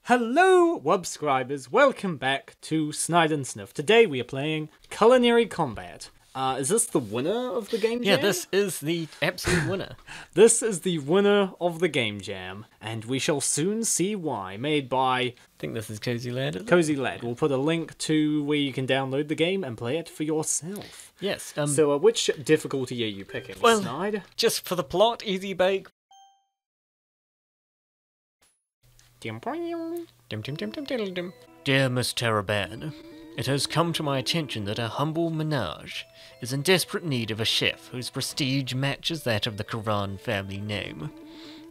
Hello, subscribers. Welcome back to Snide and Sniff. Today we are playing Culinary Combat. Is this the winner of the game jam? Yeah, this is the absolute winner. This is the winner of the game jam, and we shall soon see why. Made by... I think this is Cozy Lad, isn't it? Cozy Lad. We'll put a link to where you can download the game and play it for yourself. Yes. So, which difficulty are you picking, Snide? Just for the plot, easy bake. Dear Miss Taraban, it has come to my attention that our humble menage is in desperate need of a chef whose prestige matches that of the Karan family name.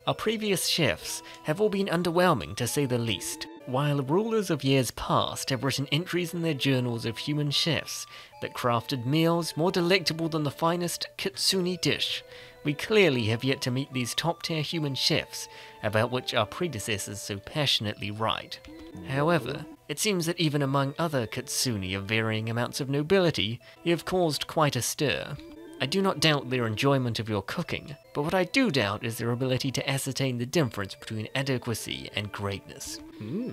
Our previous chefs have all been underwhelming, to say the least, while rulers of years past have written entries in their journals of human chefs that crafted meals more delectable than the finest kitsune dish. We clearly have yet to meet these top-tier human chefs, about which our predecessors so passionately write. However, it seems that even among other kitsune of varying amounts of nobility, you have caused quite a stir. I do not doubt their enjoyment of your cooking, but what I do doubt is their ability to ascertain the difference between adequacy and greatness.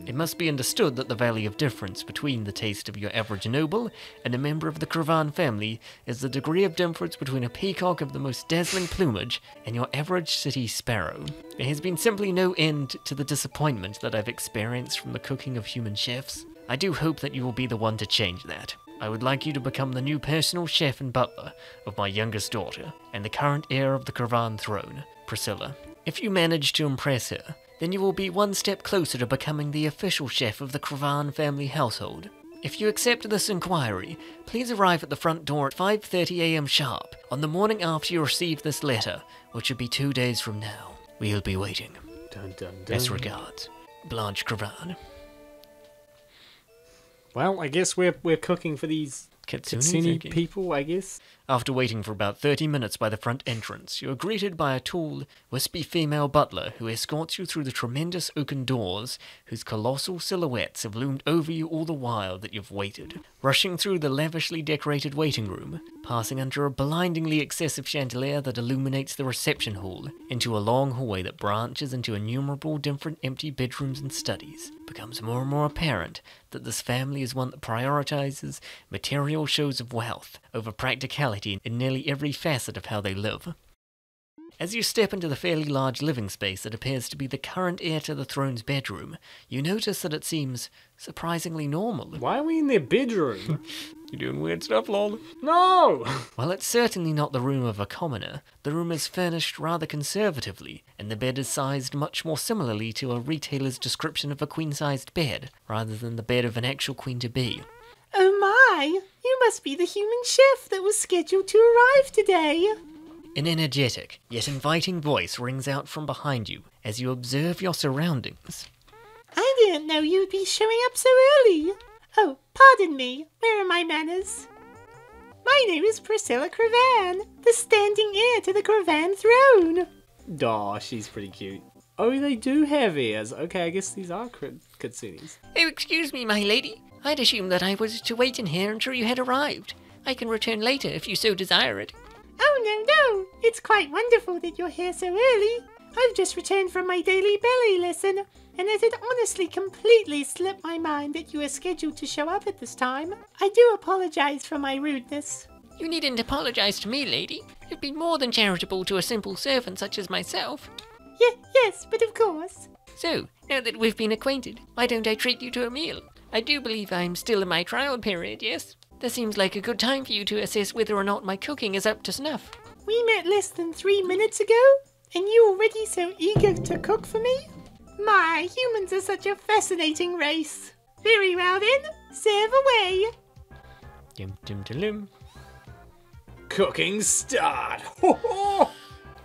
It must be understood that the valley of difference between the taste of your average noble and a member of the Kravan family is the degree of difference between a peacock of the most dazzling plumage and your average city sparrow. There has been simply no end to the disappointment that I've experienced from the cooking of human chefs. I do hope that you will be the one to change that. I would like you to become the new personal chef and butler of my youngest daughter, and the current heir of the Kravan throne, Priscilla. If you manage to impress her, then you will be one step closer to becoming the official chef of the Kravan family household. If you accept this inquiry, please arrive at the front door at 5:30 a.m. sharp on the morning after you receive this letter, which should be 2 days from now. We'll be waiting. Dun, dun, dun. Best regards, Blanche Kravan. Well, I guess we're cooking for these kitsune people, I guess. After waiting for about 30 minutes by the front entrance, you are greeted by a tall, wispy female butler who escorts you through the tremendous oaken doors whose colossal silhouettes have loomed over you all the while that you've waited. Rushing through the lavishly decorated waiting room, passing under a blindingly excessive chandelier that illuminates the reception hall, into a long hallway that branches into innumerable different empty bedrooms and studies, becomes more and more apparent that this family is one that prioritizes material shows of wealth over practicality in nearly every facet of how they live. As you step into the fairly large living space that appears to be the current heir to the throne's bedroom, you notice that it seems surprisingly normal. Why are we in their bedroom? You're doing weird stuff, lol. No! While it's certainly not the room of a commoner, the room is furnished rather conservatively, and the bed is sized much more similarly to a retailer's description of a queen-sized bed, rather than the bed of an actual queen-to-be. Oh my! You must be the human chef that was scheduled to arrive today! An energetic, yet inviting voice rings out from behind you as you observe your surroundings. I didn't know you'd be showing up so early! Oh, pardon me, where are my manners? My name is Priscilla Kravan, the standing heir to the Kravan throne! Aw, she's pretty cute. Oh, they do have ears. Okay, I guess these are kitsunes. Oh, excuse me, my lady. I'd assumed that I was to wait in here until you had arrived. I can return later if you so desire it. Oh, no, it's quite wonderful that you're here so early. I've just returned from my daily ballet lesson, and it had honestly completely slipped my mind that you were scheduled to show up at this time. I do apologize for my rudeness. You needn't apologize to me, lady. You've been more than charitable to a simple servant such as myself. Yes, but of course. So, now that we've been acquainted, why don't I treat you to a meal? I do believe I'm still in my trial period, yes? This seems like a good time for you to assess whether or not my cooking is up to snuff. We met less than 3 minutes ago, and you already so eager to cook for me? My, humans are such a fascinating race. Very well then, serve away. Cooking start! Ho ho!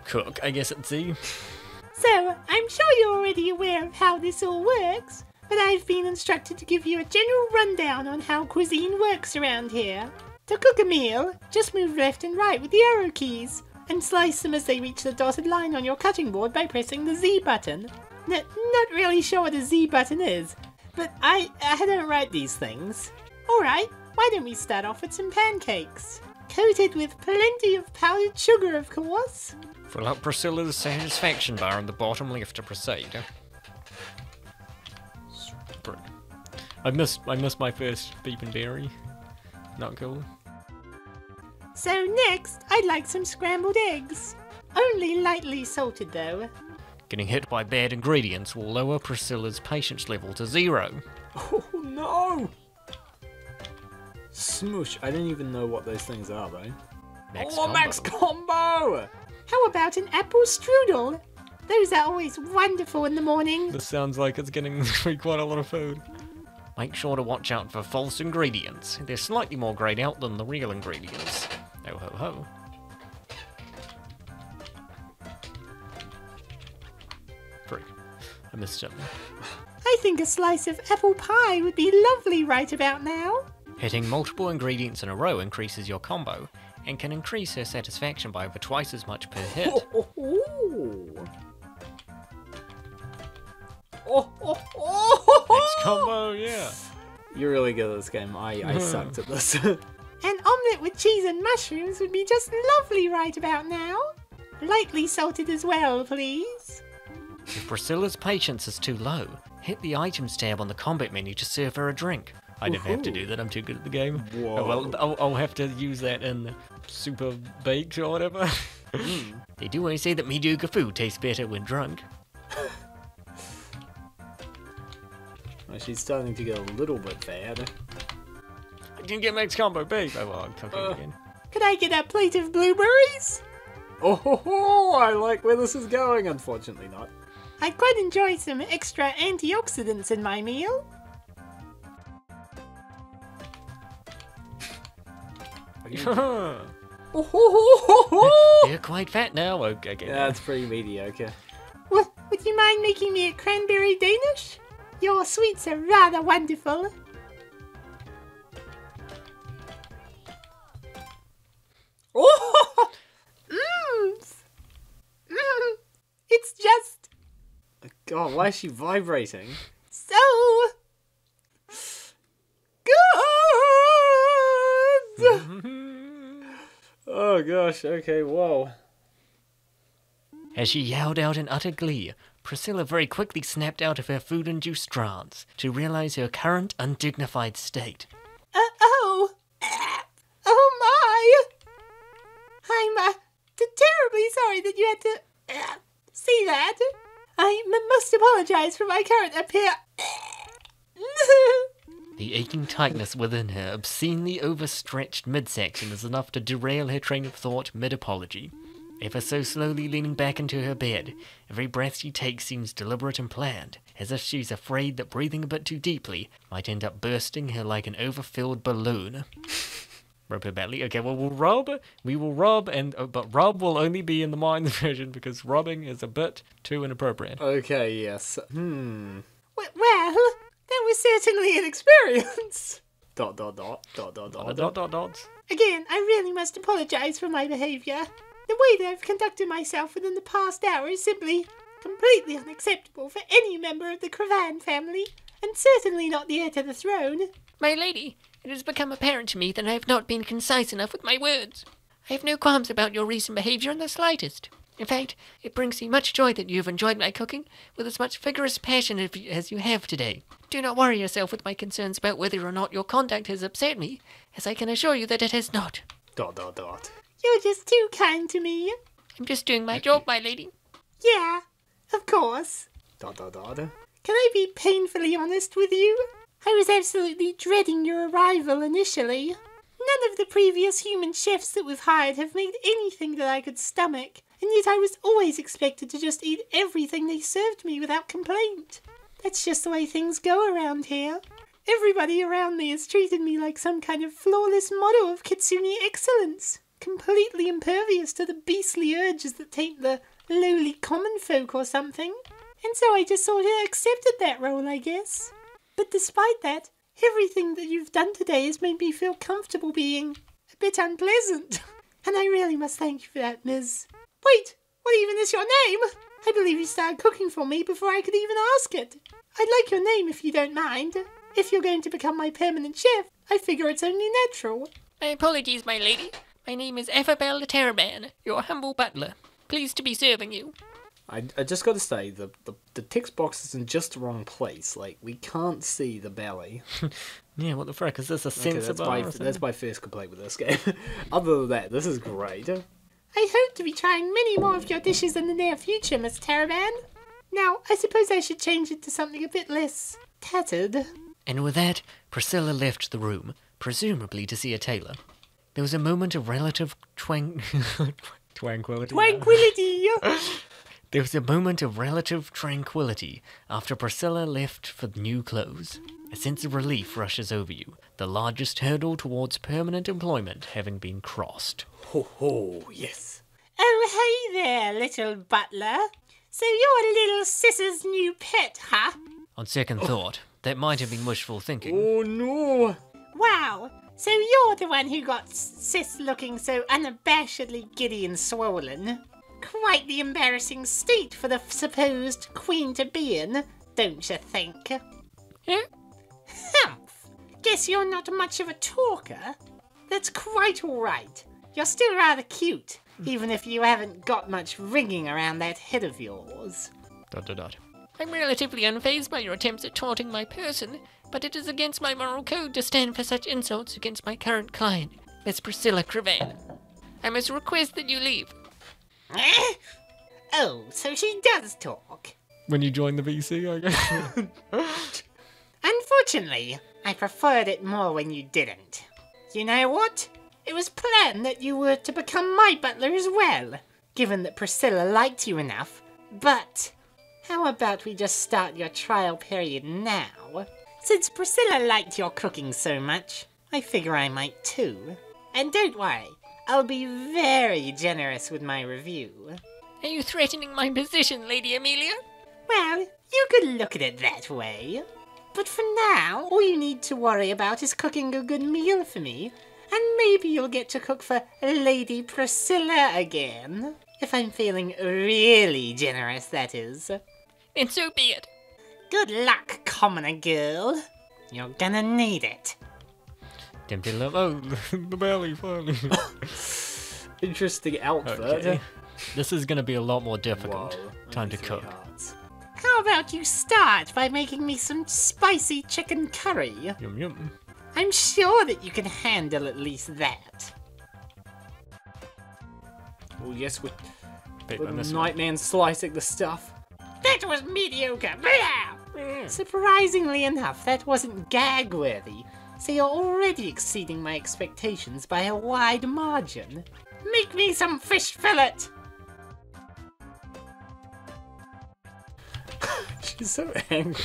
Cook, I guess it's Z. So, I'm sure you're already aware of how this all works, but I've been instructed to give you a general rundown on how cuisine works around here. To cook a meal, just move left and right with the arrow keys, and slice them as they reach the dotted line on your cutting board by pressing the Z button. Not really sure what a Z button is, but I don't write these things. Alright, why don't we start off with some pancakes? Coated with plenty of powdered sugar, of course. Fill out Priscilla's satisfaction bar on the bottom left to proceed. Frick. I missed my first beep and berry. Not cool. So next, I'd like some scrambled eggs. Only lightly salted though. Getting hit by bad ingredients will lower Priscilla's patience level to 0. Oh no! Smoosh. I didn't even know what those things are though. Max combo! How about an apple strudel? Those are always wonderful in the morning. This sounds like it's getting to be quite a lot of food. Make sure to watch out for false ingredients. They're slightly more grayed out than the real ingredients. Oh ho ho. Frick. I missed something. I think a slice of apple pie would be lovely right about now. Hitting multiple ingredients in a row increases your combo, and can increase her satisfaction by over twice as much per hit. Next combo, yeah. You're really good at this game. I sucked at this. An omelette with cheese and mushrooms would be just lovely right about now. Lightly salted as well, please. If Priscilla's patience is too low, hit the items tab on the combat menu to serve her a drink. I don't have to do that, I'm too good at the game. Whoa. Oh, well, I'll have to use that in Super Baked or whatever. They do always say that mediocre food tastes better when drunk. Well, she's starting to get a little bit bad. I didn't get max combo, babe. Oh, well, I'm cooking again. Could I get a plate of blueberries? Oh, I like where this is going. Unfortunately not. I'd quite enjoy some extra antioxidants in my meal. You're quite fat now. Okay. Yeah, it's pretty mediocre. Would you mind making me a cranberry Danish? Your sweets are rather wonderful. Oh! It's just God, why is she vibrating? so good. Oh gosh, okay, whoa. As she yelled out in utter glee, Priscilla very quickly snapped out of her food-induced trance to realize her current undignified state. Oh my! I'm terribly sorry that you had to see that. I must apologize for my current appear. The aching tightness within her obscenely overstretched midsection is enough to derail her train of thought mid-apology. Ever so slowly leaning back into her bed, every breath she takes seems deliberate and planned, as if she's afraid that breathing a bit too deeply might end up bursting her like an overfilled balloon. Rub her badly. Okay, well, we will rub, but rub will only be in the Minds version because rubbing is a bit too inappropriate. Okay, yes. Well, that was certainly an experience. Dot, dot, dot, dot, dot, dot, Dot, dot, dots. Again, I really must apologize for my behavior. The way that I've conducted myself within the past hour is simply completely unacceptable for any member of the Cravan family, and certainly not the heir to the throne. My lady, it has become apparent to me that I have not been concise enough with my words. I have no qualms about your recent behavior in the slightest. In fact, it brings me much joy that you have enjoyed my cooking with as much vigorous passion as you have today. Do not worry yourself with my concerns about whether or not your conduct has upset me, as I can assure you that it has not. dot, dot, dot. You're just too kind to me. I'm just doing my job, my lady. Yeah, of course. Dot, dot, dot. Can I be painfully honest with you? I was absolutely dreading your arrival initially. None of the previous human chefs that we've hired have made anything that I could stomach, and yet I was always expected to just eat everything they served me without complaint. That's just the way things go around here. Everybody around me has treated me like some kind of flawless model of kitsune excellence, completely impervious to the beastly urges that taint the lowly common folk or something. And so I just sort of accepted that role, I guess. But despite that, everything that you've done today has made me feel comfortable being a bit unpleasant. And I really must thank you for that, Ms. Wait, what even is your name? I believe you started cooking for me before I could even ask it. I'd like your name if you don't mind. If you're going to become my permanent chef, I figure it's only natural. My apologies, my lady. My name is Affabel de Terraban, your humble butler. Pleased to be serving you. I just got to say the text box is in just the wrong place. Like we can't see the belly. Yeah, what the frick is this? A sensor bar? That's my first complaint with this game. Other than that, this is great. I hope to be trying many more of your dishes in the near future, Miss Taraban. Now, I suppose I should change it to something a bit less tattered. And with that, Priscilla left the room, presumably to see a tailor. There was a moment of relative tranquility. Tranquility! There was a moment of relative tranquility after Priscilla left for new clothes. A sense of relief rushes over you, the largest hurdle towards permanent employment having been crossed. Ho ho, yes. Oh, hey there, little butler. So you're little sis's new pet, huh? On second thought, that might have been wishful thinking. Oh no! Wow, so you're the one who got sis looking so unabashedly giddy and swollen. Quite the embarrassing state for the supposed queen to be in, don't you think? Humph! Guess you're not much of a talker. That's quite alright. You're still rather cute, even if you haven't got much ringing around that head of yours. ... I'm relatively unfazed by your attempts at taunting my person, but it is against my moral code to stand for such insults against my current client, Miss Priscilla Cravan. I must request that you leave. Oh, so she does talk. When you join the VC, I guess. Unfortunately, I preferred it more when you didn't. You know what? It was planned that you were to become my butler as well, given that Priscilla liked you enough. But how about we just start your trial period now? Since Priscilla liked your cooking so much, I figure I might too. And don't worry, I'll be very generous with my review. Are you threatening my position, Lady Amelia? Well, you could look at it that way. But for now, all you need to worry about is cooking a good meal for me, and maybe you'll get to cook for Lady Priscilla again. If I'm feeling really generous, that is. And so be it. Good luck, commoner girl. You're gonna need it. Tempted love. Oh, the belly, finally. Interesting outfit. Okay. This is going to be a lot more difficult. Whoa, Time to 3 cook. hearts. How about you start by making me some spicy chicken curry? Yum yum. I'm sure that you can handle at least that. Oh yes, with Big one, this one. Nightman slicing the stuff. That was mediocre. Blah! Surprisingly enough, that wasn't gag-worthy, so you're already exceeding my expectations by a wide margin. Make me some fish fillet! She's so angry.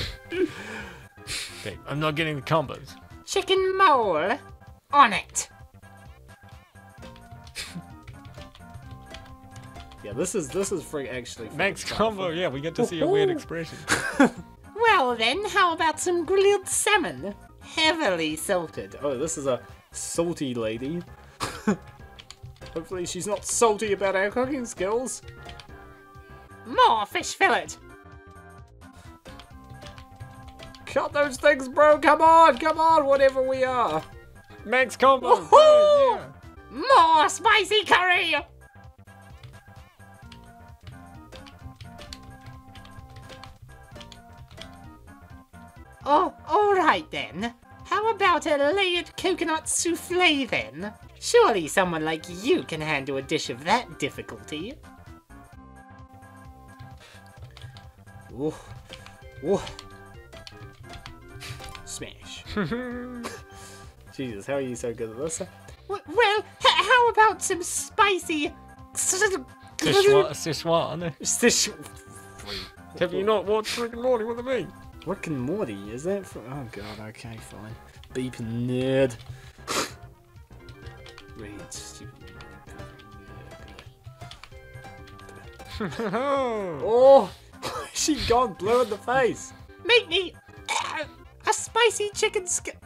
Babe, I'm not getting the combos. Chicken mole on it. Yeah, this is actually Max fun. combo, yeah, we get to see a weird expression. Well then, how about some grilled salmon? Heavily salted. Oh, this is a salty lady. Hopefully she's not salty about our cooking skills. More fish fillet. Cut those things, bro. Come on, whatever we are. Max combo! Woohoo! Yeah. More spicy curry. Oh, alright then. How about a layered coconut souffle then? Surely someone like you can handle a dish of that difficulty. Ooh. Ooh. Smash. Jesus, how are you so good at this? Well, how about some spicy... Szechuan. Have you not watched Rick and Morty? What do you mean? Rick and Morty, is that from... Oh god, okay, fine. Beeping nerd. Read stupid. Oh! She gone blue in the face! Make me a spicy chicken skillet.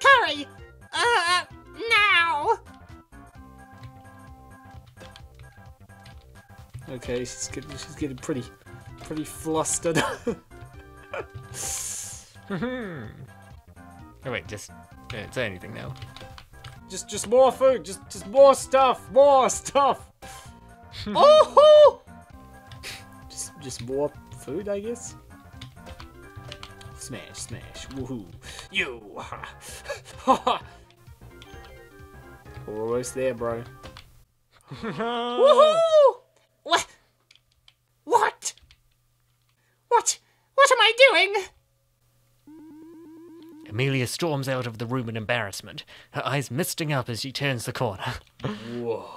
Curry. Now. Okay, she's getting pretty flustered. Oh wait, just don't say anything now. Just more food. Just more stuff. More stuff. Oh! Just more food, I guess. Smash, smash. Woohoo! You. Almost there, bro. Woohoo! What? What? What am I doing? Amelia storms out of the room in embarrassment, her eyes misting up as she turns the corner. Whoa.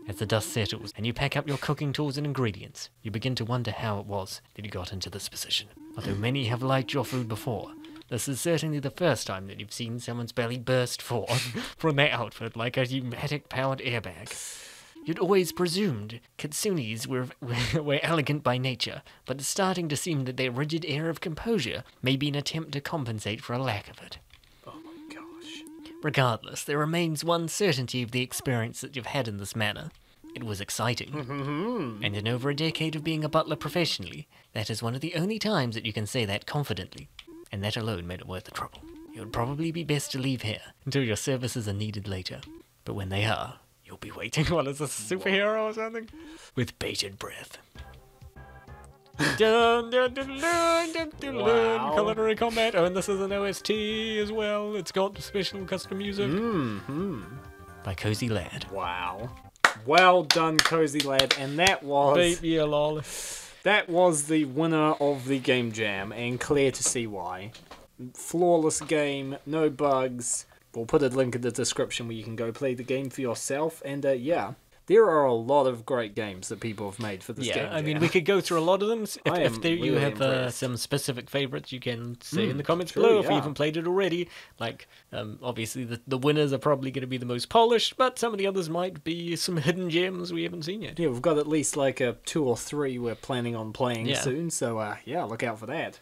As the dust settles and you pack up your cooking tools and ingredients, you begin to wonder how it was that you got into this position. Although many have liked your food before, this is certainly the first time that you've seen someone's belly burst forth from their outfit like a pneumatic-powered airbag. You'd always presumed kitsunes were elegant by nature, but it's starting to seem that their rigid air of composure may be an attempt to compensate for a lack of it. Oh my gosh. Regardless, there remains one certainty of the experience that you've had in this manner. It was exciting. And in over a decade of being a butler professionally, that is one of the only times that you can say that confidently. And that alone made it worth the trouble. It would probably be best to leave here until your services are needed later. But when they are, you'll be waiting. What is this, a superhero or something? With bated breath. Dun, dun, dun, dun, dun, dun, Wow. Culinary combat. Oh, and this is an OST as well. It's got special custom music. By Cozy Lad. Wow. Well done, Cozy Lad. And that was... Baby lol. That was the winner of the game jam, and clear to see why. Flawless game, no bugs. We'll put a link in the description where you can go play the game for yourself. And yeah, there are a lot of great games that people have made for this game jam. I mean, we could go through a lot of them. If you really have impressed. some specific favourites, you can say in the comments below if you yeah. haven't played it already. Like, obviously, the winners are probably going to be the most polished, but some of the others might be some hidden gems we haven't seen yet. Yeah, we've got at least like 2 or 3 we're planning on playing Yeah. soon, so yeah, look out for that.